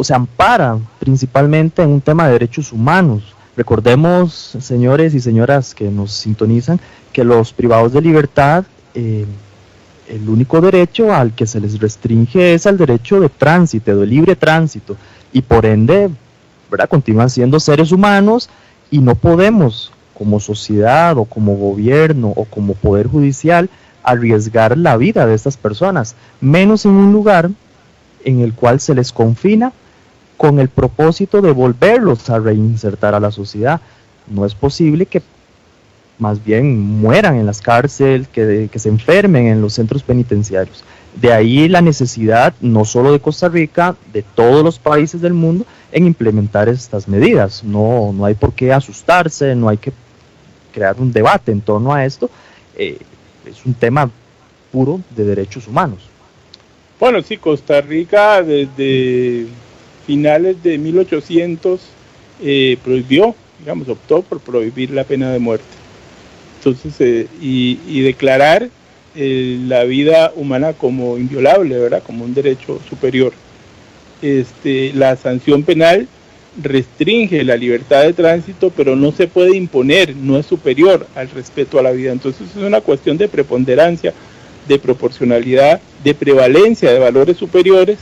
se ampara principalmente en un tema de derechos humanos. Recordemos, señores y señoras que nos sintonizan, que los privados de libertad, el único derecho al que se les restringe es al derecho de tránsito, de libre tránsito, y por ende, ¿verdad?, continúan siendo seres humanos y no podemos, como sociedad o como gobierno o como poder judicial, arriesgar la vida de estas personas, menos en un lugar en el cual se les confina con el propósito de volverlos a reinsertar a la sociedad. No es posible que más bien mueran en las cárceles, que se enfermen en los centros penitenciarios. De ahí la necesidad, no solo de Costa Rica, de todos los países del mundo, en implementar estas medidas. No hay por qué asustarse, no hay que crear un debate en torno a esto. Es un tema puro de derechos humanos. Bueno, sí, Costa Rica desde finales de 1800 optó por prohibir la pena de muerte. Entonces, y declarar la vida humana como inviolable, ¿verdad?, como un derecho superior. La sanción penal restringe la libertad de tránsito, pero no se puede imponer, no es superior al respeto a la vida. Entonces es una cuestión de preponderancia, de proporcionalidad, de prevalencia de valores superiores,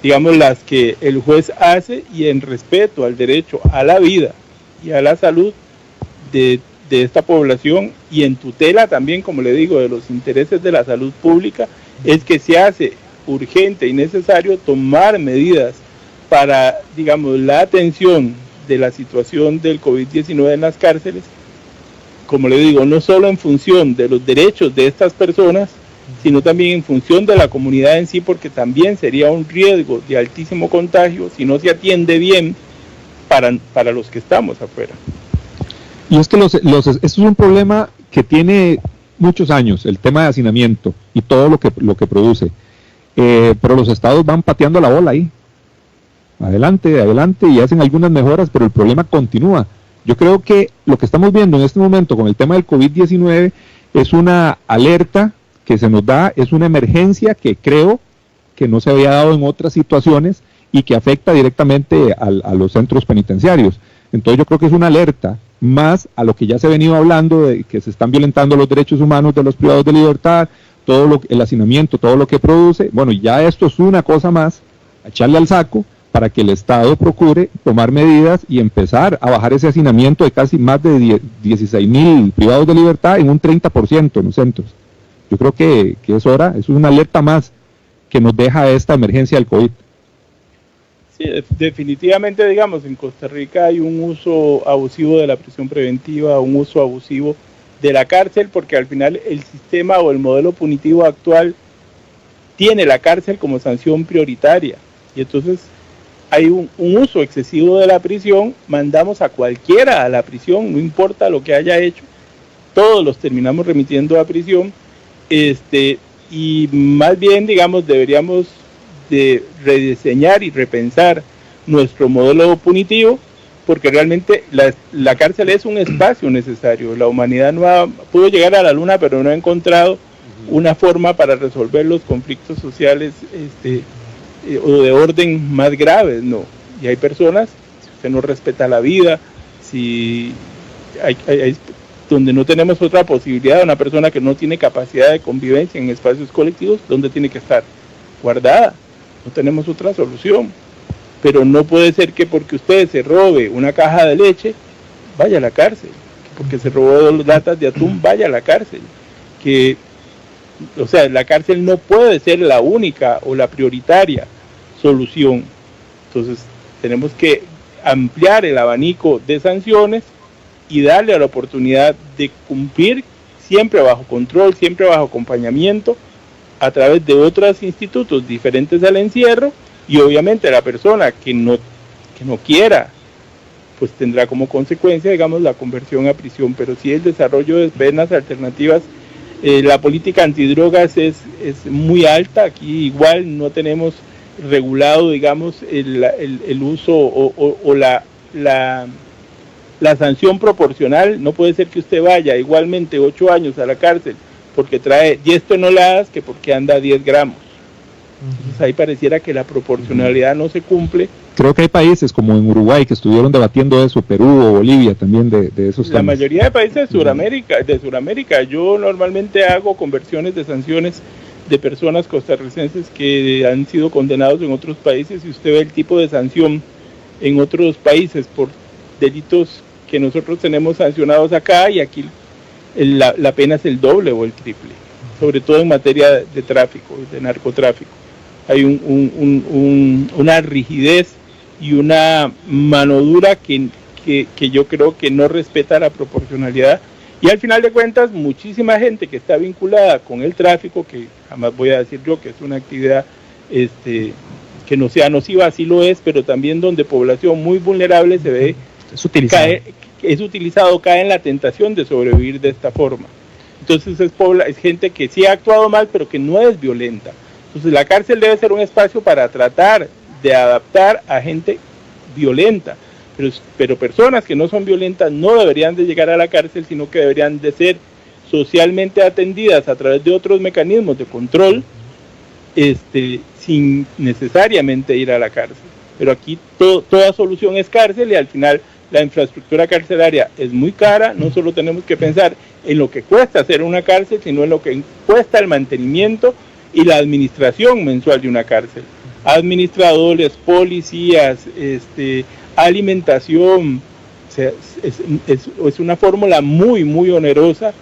digamos, las que el juez hace, y en respeto al derecho a la vida y a la salud de esta población, y en tutela también, como le digo, de los intereses de la salud pública, es que se hace urgente y necesario tomar medidas para, digamos, la atención de la situación del COVID-19 en las cárceles, como le digo, no solo en función de los derechos de estas personas, sino también en función de la comunidad en sí, porque también sería un riesgo de altísimo contagio si no se atiende bien para los que estamos afuera. Y es que esto es un problema que tiene muchos años, el tema de hacinamiento y todo lo que produce, pero los estados van pateando la bola ahí, adelante, y hacen algunas mejoras, pero el problema continúa. Yo creo que lo que estamos viendo en este momento con el tema del COVID-19 es una alerta que se nos da, es una emergencia que creo que no se había dado en otras situaciones y que afecta directamente a los centros penitenciarios. Entonces yo creo que es una alerta más a lo que ya se ha venido hablando, de que se están violentando los derechos humanos de los privados de libertad, el hacinamiento, todo lo que produce. Bueno, ya esto es una cosa más, a echarle al saco, para que el Estado procure tomar medidas y empezar a bajar ese hacinamiento de casi más de 16,000 privados de libertad en un 30% en los centros. Yo creo que es hora, es una alerta más que nos deja esta emergencia del COVID. Sí, definitivamente, digamos, en Costa Rica hay un uso abusivo de la prisión preventiva, un uso abusivo de la cárcel, porque al final el sistema o el modelo punitivo actual tiene la cárcel como sanción prioritaria, y entonces hay un uso excesivo de la prisión, mandamos a cualquiera a la prisión, no importa lo que haya hecho, todos los terminamos remitiendo a prisión, y más bien, digamos, deberíamos de rediseñar y repensar nuestro modelo punitivo, porque realmente la cárcel es un espacio necesario. La humanidad pudo llegar a la luna, pero no ha encontrado una forma para resolver los conflictos sociales o de orden más graves, ¿no? Y hay personas, si usted no respeta la vida, si hay donde no tenemos otra posibilidad, una persona que no tiene capacidad de convivencia en espacios colectivos, ¿dónde tiene que estar? Guardada. No tenemos otra solución. Pero no puede ser que porque usted se robe una caja de leche, vaya a la cárcel. Que porque se robó 2 latas de atún, vaya a la cárcel. O sea, la cárcel no puede ser la única o la prioritaria solución. Entonces, tenemos que ampliar el abanico de sanciones y darle a la oportunidad de cumplir siempre bajo control, siempre bajo acompañamiento a través de otros institutos diferentes al encierro, y obviamente la persona que no quiera, pues tendrá como consecuencia, digamos, la conversión a prisión. Pero sí el desarrollo de penas alternativas, la política antidrogas es muy alta. Aquí igual no tenemos regulado, digamos, el uso o la sanción proporcional. No puede ser que usted vaya igualmente 8 años a la cárcel porque trae 10 toneladas que porque anda 10 gramos. Entonces ahí pareciera que la proporcionalidad no se cumple. Creo que hay países como en Uruguay que estuvieron debatiendo eso, Perú o Bolivia también de esos temas. La mayoría de países de Sudamérica, yo normalmente hago conversiones de sanciones de personas costarricenses que han sido condenados en otros países, y usted ve el tipo de sanción en otros países por delitos que nosotros tenemos sancionados acá, y aquí la pena es el doble o el triple, sobre todo en materia de tráfico, de narcotráfico. Hay una rigidez y una mano dura que yo creo que no respeta la proporcionalidad, y al final de cuentas muchísima gente que está vinculada con el tráfico, que jamás voy a decir yo que es una actividad que no sea nociva, así lo es, pero también donde población muy vulnerable se ve cae en la tentación de sobrevivir de esta forma. Entonces es gente que sí ha actuado mal, pero que no es violenta. Entonces la cárcel debe ser un espacio para tratar de adaptar a gente violenta, pero personas que no son violentas no deberían de llegar a la cárcel, sino que deberían de ser socialmente atendidas a través de otros mecanismos de control, sin necesariamente ir a la cárcel. Pero aquí toda solución es cárcel, y al final la infraestructura carcelaria es muy cara. No solo tenemos que pensar en lo que cuesta hacer una cárcel, sino en lo que cuesta el mantenimiento y la administración mensual de una cárcel. Administradores, policías, alimentación, es una fórmula muy, muy onerosa,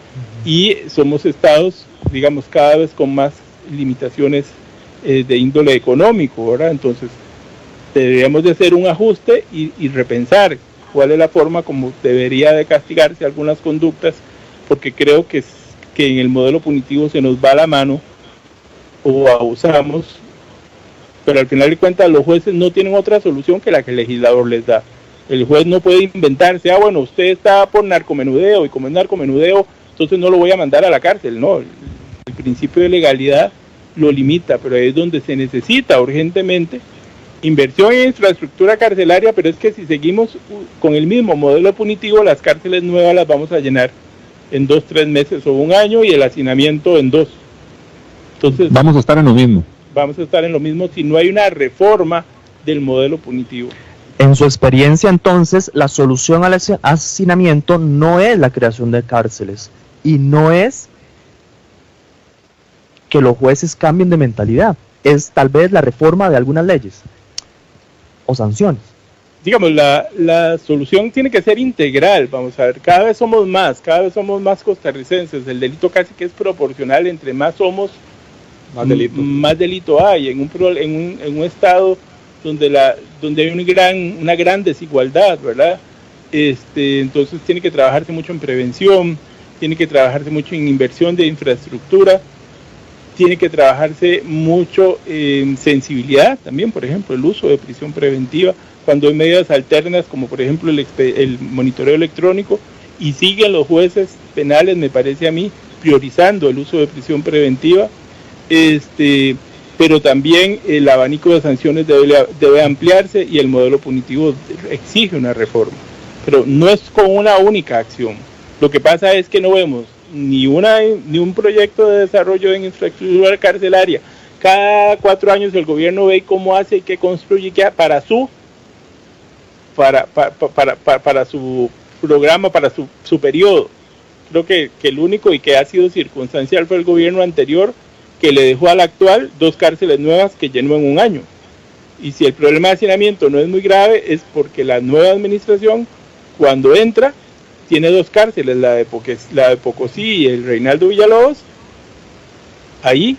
y somos estados, digamos, cada vez con más limitaciones de índole económico, ¿verdad? Entonces deberíamos de hacer un ajuste y repensar cuál es la forma como debería de castigarse algunas conductas, porque creo que en el modelo punitivo se nos va la mano o abusamos, pero al final de cuentas los jueces no tienen otra solución que la que el legislador les da. El juez no puede inventarse, bueno, usted está por narcomenudeo, y como es narcomenudeo, entonces no lo voy a mandar a la cárcel. No, el principio de legalidad lo limita, pero ahí es donde se necesita urgentemente inversión en infraestructura carcelaria. Pero es que si seguimos con el mismo modelo punitivo, las cárceles nuevas las vamos a llenar en 2-3 meses o un año, y el hacinamiento en 2. Entonces vamos a estar en lo mismo. Vamos a estar en lo mismo si no hay una reforma del modelo punitivo. En su experiencia, entonces, la solución al hacinamiento no es la creación de cárceles, y no es que los jueces cambien de mentalidad, es tal vez la reforma de algunas leyes o sanciones. Digamos, la solución tiene que ser integral. Vamos a ver, cada vez somos más costarricenses. El delito casi que es proporcional, entre más somos, más delito hay en un estado donde hay una gran desigualdad, ¿verdad? Entonces tiene que trabajarse mucho en prevención, tiene que trabajarse mucho en inversión de infraestructura, tiene que trabajarse mucho en sensibilidad también, por ejemplo, el uso de prisión preventiva, cuando hay medidas alternas como por ejemplo el monitoreo electrónico, y siguen los jueces penales, me parece a mí, priorizando el uso de prisión preventiva. Pero también el abanico de sanciones debe ampliarse, y el modelo punitivo exige una reforma, pero no es con una única acción. Lo que pasa es que no vemos ni un proyecto de desarrollo en infraestructura carcelaria. Cada 4 años el gobierno ve cómo hace y qué construye para su programa, para su periodo. Creo que el único y que ha sido circunstancial fue el gobierno anterior, que le dejó al actual 2 cárceles nuevas que llenó en un año. Y si el problema de hacinamiento no es muy grave, es porque la nueva administración, cuando entra, tiene 2 cárceles, la de Pocosí y el Reinaldo Villalobos, ahí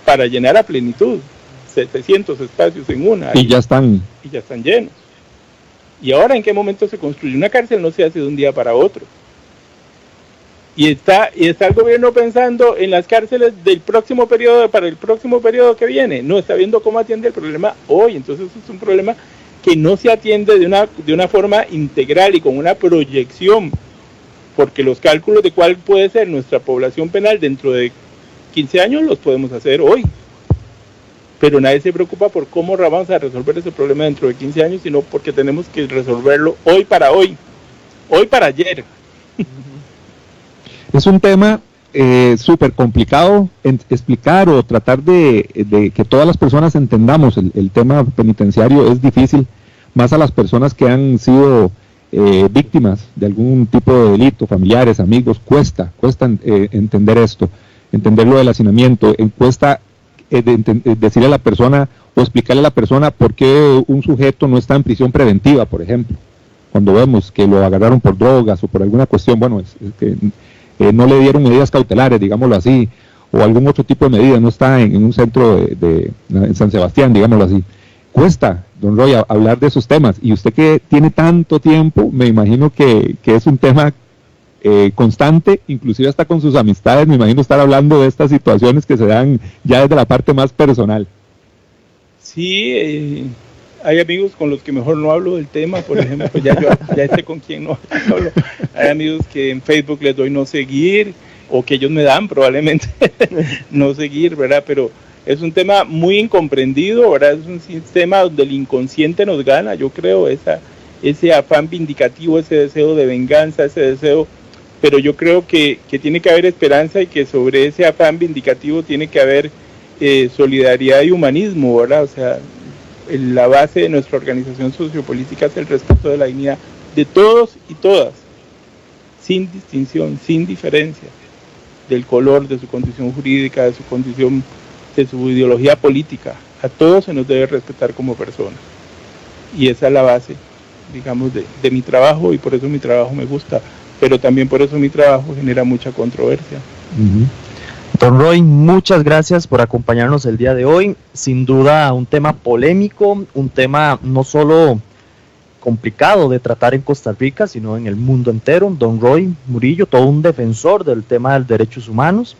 para llenar a plenitud 700 espacios en una. Y ya están llenos. ¿Y ahora en qué momento se construye? Una cárcel no se hace de un día para otro. Y está el gobierno pensando en las cárceles del próximo periodo, para el próximo periodo que viene. No, está viendo cómo atiende el problema hoy. Entonces es un problema que no se atiende de una forma integral y con una proyección, porque los cálculos de cuál puede ser nuestra población penal dentro de 15 años los podemos hacer hoy. Pero nadie se preocupa por cómo vamos a resolver ese problema dentro de 15 años, sino porque tenemos que resolverlo hoy para ayer. Es un tema súper complicado explicar o tratar de que todas las personas entendamos. El tema penitenciario es difícil, más a las personas que han sido víctimas de algún tipo de delito, familiares, amigos, cuesta entender esto, entender lo del hacinamiento, cuesta decirle a la persona o explicarle a la persona por qué un sujeto no está en prisión preventiva, por ejemplo, cuando vemos que lo agarraron por drogas o por alguna cuestión, bueno, es que no le dieron medidas cautelares, digámoslo así, o algún otro tipo de medida, no está en un centro en San Sebastián, digámoslo así. Cuesta, don Roy, hablar de esos temas, y usted que tiene tanto tiempo, me imagino que es un tema constante, inclusive hasta con sus amistades, me imagino estar hablando de estas situaciones que se dan ya desde la parte más personal. Sí, hay amigos con los que mejor no hablo del tema, por ejemplo, ya sé con quién no hablo. Hay amigos que en Facebook les doy no seguir, o que ellos me dan probablemente no seguir, ¿verdad? Pero es un tema muy incomprendido, ¿verdad? Es un sistema donde el inconsciente nos gana, yo creo, ese afán vindicativo, ese deseo de venganza, ese deseo, pero yo creo que tiene que haber esperanza, y que sobre ese afán vindicativo tiene que haber solidaridad y humanismo, ¿verdad? O sea, la base de nuestra organización sociopolítica es el respeto de la dignidad de todos y todas, sin distinción, sin diferencia del color, de su condición jurídica, de su condición, de su ideología política. A todos se nos debe respetar como personas, y esa es la base, digamos, de mi trabajo, y por eso mi trabajo me gusta, pero también por eso mi trabajo genera mucha controversia. Don Roy, muchas gracias por acompañarnos el día de hoy. Sin duda un tema polémico, un tema no solo complicado de tratar en Costa Rica, sino en el mundo entero. Don Roy Murillo, todo un defensor del tema de los derechos humanos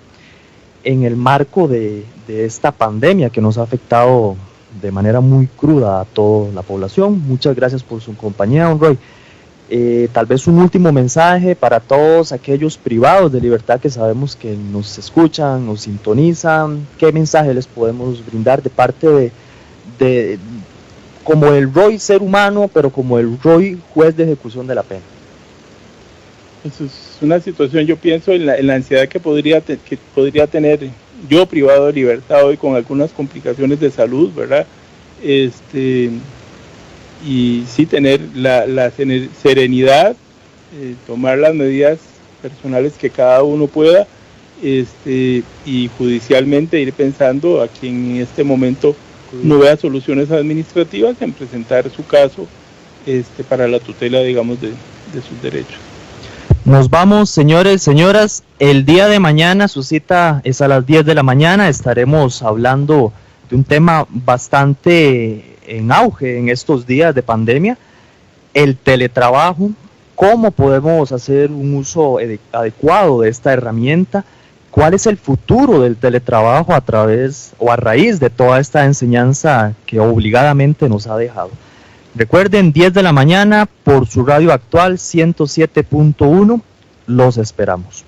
en el marco de esta pandemia que nos ha afectado de manera muy cruda a toda la población. Muchas gracias por su compañía, don Roy. Tal vez un último mensaje para todos aquellos privados de libertad que sabemos que nos escuchan, nos sintonizan. ¿Qué mensaje les podemos brindar de parte de como el Roy ser humano, pero como el Roy juez de ejecución de la pena? Eso es una situación, yo pienso en la ansiedad que podría tener yo privado de libertad hoy, con algunas complicaciones de salud, ¿verdad? Y sí tener la serenidad, tomar las medidas personales que cada uno pueda, y judicialmente ir pensando a quien en este momento no vea soluciones administrativas, en presentar su caso para la tutela, digamos, de sus derechos. Nos vamos, señores, señoras. El día de mañana, su cita es a las 10 de la mañana. Estaremos hablando de un tema bastante en auge en estos días de pandemia, el teletrabajo, cómo podemos hacer un uso adecuado de esta herramienta, cuál es el futuro del teletrabajo a través o a raíz de toda esta enseñanza que obligadamente nos ha dejado. Recuerden, 10 de la mañana por su radio actual 107.1, los esperamos.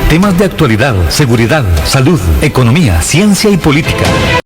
Temas de actualidad, seguridad, salud, economía, ciencia y política.